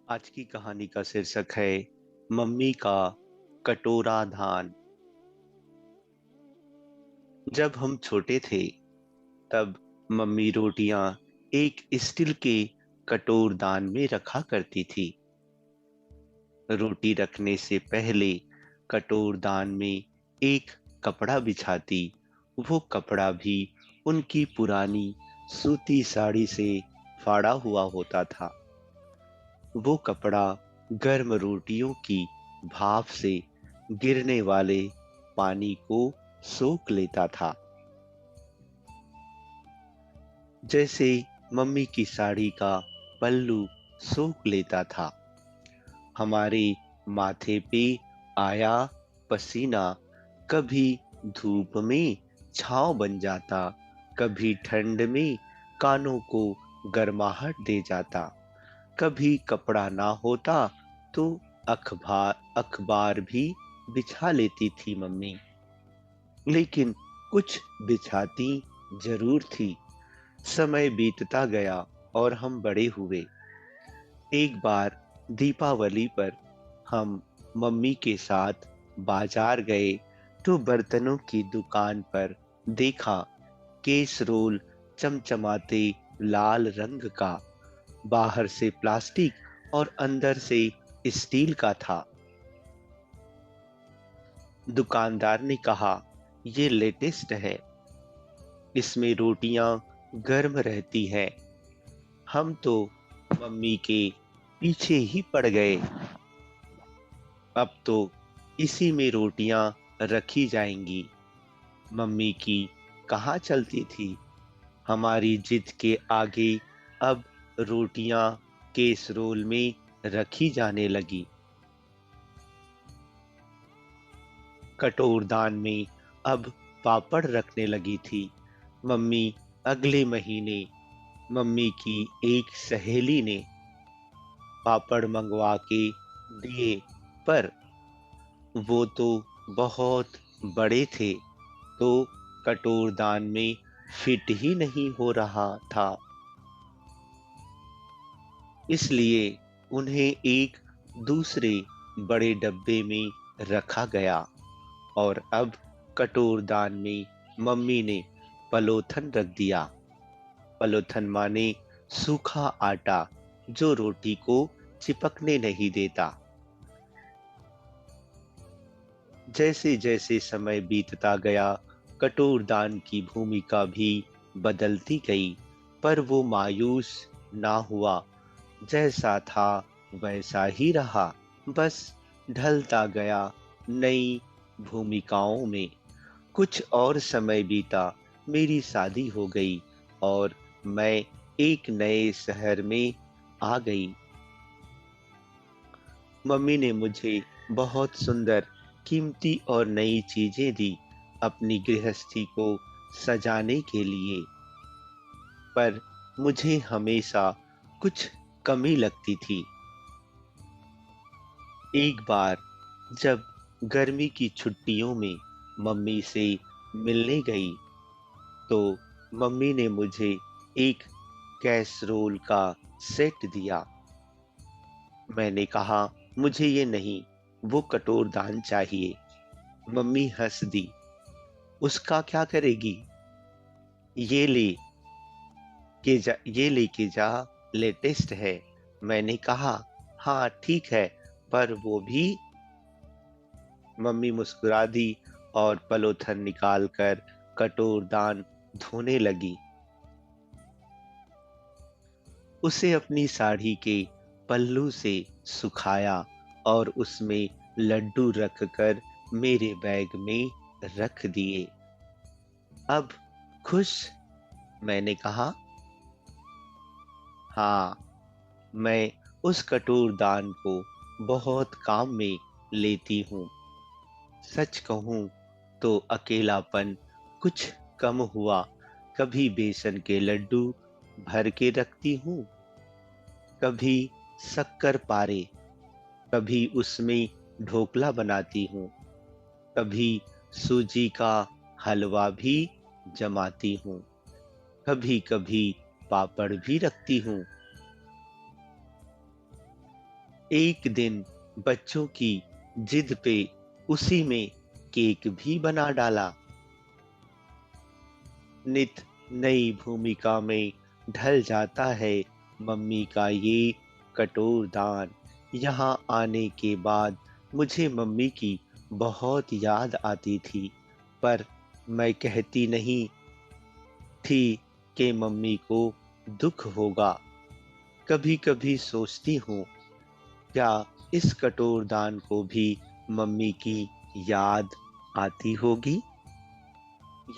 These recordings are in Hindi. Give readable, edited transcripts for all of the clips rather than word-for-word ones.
आज की कहानी का शीर्षक है मम्मी का कटोरा धान। जब हम छोटे थे तब मम्मी रोटियां एक स्टील के कटोर दान में रखा करती थी। रोटी रखने से पहले कटोर दान में एक कपड़ा बिछाती। वो कपड़ा भी उनकी पुरानी सूती साड़ी से फाड़ा हुआ होता था। वो कपड़ा गर्म रोटियों की भाप से गिरने वाले पानी को सोख लेता था। जैसे मम्मी की साड़ी का पल्लू सोख लेता था। हमारे माथे पे आया पसीना कभी धूप में छांव बन जाता, कभी ठंड में कानों को गर्माहट दे जाता। कभी कपड़ा ना होता तो अखबार अखबार भी बिछा लेती थी मम्मी। लेकिन कुछ बिछाती जरूर थी। समय बीतता गया और हम बड़े हुए। एक बार दीपावली पर हम मम्मी के साथ बाजार गए तो बर्तनों की दुकान पर देखा केसरोल चमचमाते लाल रंग का, बाहर से प्लास्टिक और अंदर से स्टील का था। दुकानदार ने कहा, ये लेटेस्ट है, इसमें रोटियां गर्म रहती है। हम तो मम्मी के पीछे ही पड़ गए। अब तो इसी में रोटियां रखी जाएंगी। मम्मी की कहाँ चलती थी। हमारी जिद के आगे अब रोटियां केसरोल में रखी जाने लगी। कटोरदान में अब पापड़ रखने लगी थी। मम्मी अगले महीने मम्मी की एक सहेली ने पापड़ मंगवा के दिए, पर वो तो बहुत बड़े थे, तो कटोरदान में फिट ही नहीं हो रहा था। इसलिए उन्हें एक दूसरे बड़े डब्बे में रखा गया और अब कटोरदान में मम्मी ने पलोथन रख दिया। पलोथन माने सूखा आटा जो रोटी को चिपकने नहीं देता। जैसे जैसे समय बीतता गया कटोरदान की भूमिका भी बदलती गई, पर वो मायूस ना हुआ। जैसा था वैसा ही रहा, बस ढलता गया नई भूमिकाओं में। कुछ और समय बीता, मेरी शादी हो गई और मैं एक नए शहर में आ गई। मम्मी ने मुझे बहुत सुंदर, कीमती और नई चीजें दी अपनी गृहस्थी को सजाने के लिए, पर मुझे हमेशा कुछ कमी लगती थी। एक बार जब गर्मी की छुट्टियों में मम्मी से मिलने गई तो मम्मी ने मुझे एक कैसरोल का सेट दिया। मैंने कहा, मुझे ये नहीं, वो कटोर दान चाहिए। मम्मी हंस दी। उसका क्या करेगी? ये ले ये लेके जा, लेटेस्ट है। मैंने कहा, हाँ ठीक है, पर वो भी। मम्मी मुस्कुरा दी और पलोथन निकालकर कटोर दान धोने लगी। उसे अपनी साड़ी के पल्लू से सुखाया और उसमें लड्डू रखकर मेरे बैग में रख दिए। अब खुश? मैंने कहा, हाँ। मैं उस कटोर दान को बहुत काम में लेती हूँ। सच कहूँ तो अकेलापन कुछ कम हुआ। कभी बेसन के लड्डू भर के रखती हूँ, कभी शक्कर पारे, कभी उसमें ढोकला बनाती हूँ, कभी सूजी का हलवा भी जमाती हूँ, कभी कभी पापड़ भी रखती हूँ। एक दिन बच्चों की जिद पे उसी में केक भी बना डाला। नित नई भूमिका में ढल जाता है मम्मी का ये कठोर दान। यहाँ आने के बाद मुझे मम्मी की बहुत याद आती थी, पर मैं कहती नहीं थी कि मम्मी को दुख होगा। कभी-कभी सोचती हूँ, क्या इस कठोर दान को भी मम्मी की याद आती होगी?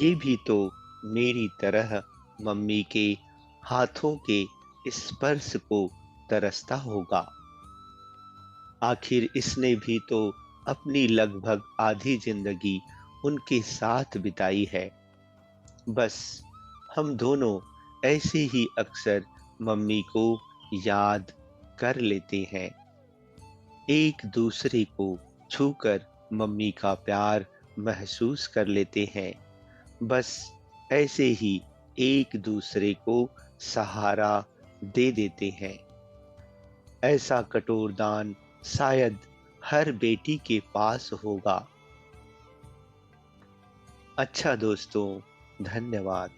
ये भी तो मेरी तरह मम्मी के हाथों के स्पर्श को तरसता होगा। आखिर इसने भी तो अपनी लगभग आधी जिंदगी उनके साथ बिताई है। बस हम दोनों ऐसे ही अक्सर मम्मी को याद कर लेते हैं। एक दूसरे को छूकर मम्मी का प्यार महसूस कर लेते हैं। बस ऐसे ही एक दूसरे को सहारा दे देते हैं। ऐसा कठोर दान शायद हर बेटी के पास होगा। अच्छा दोस्तों, धन्यवाद।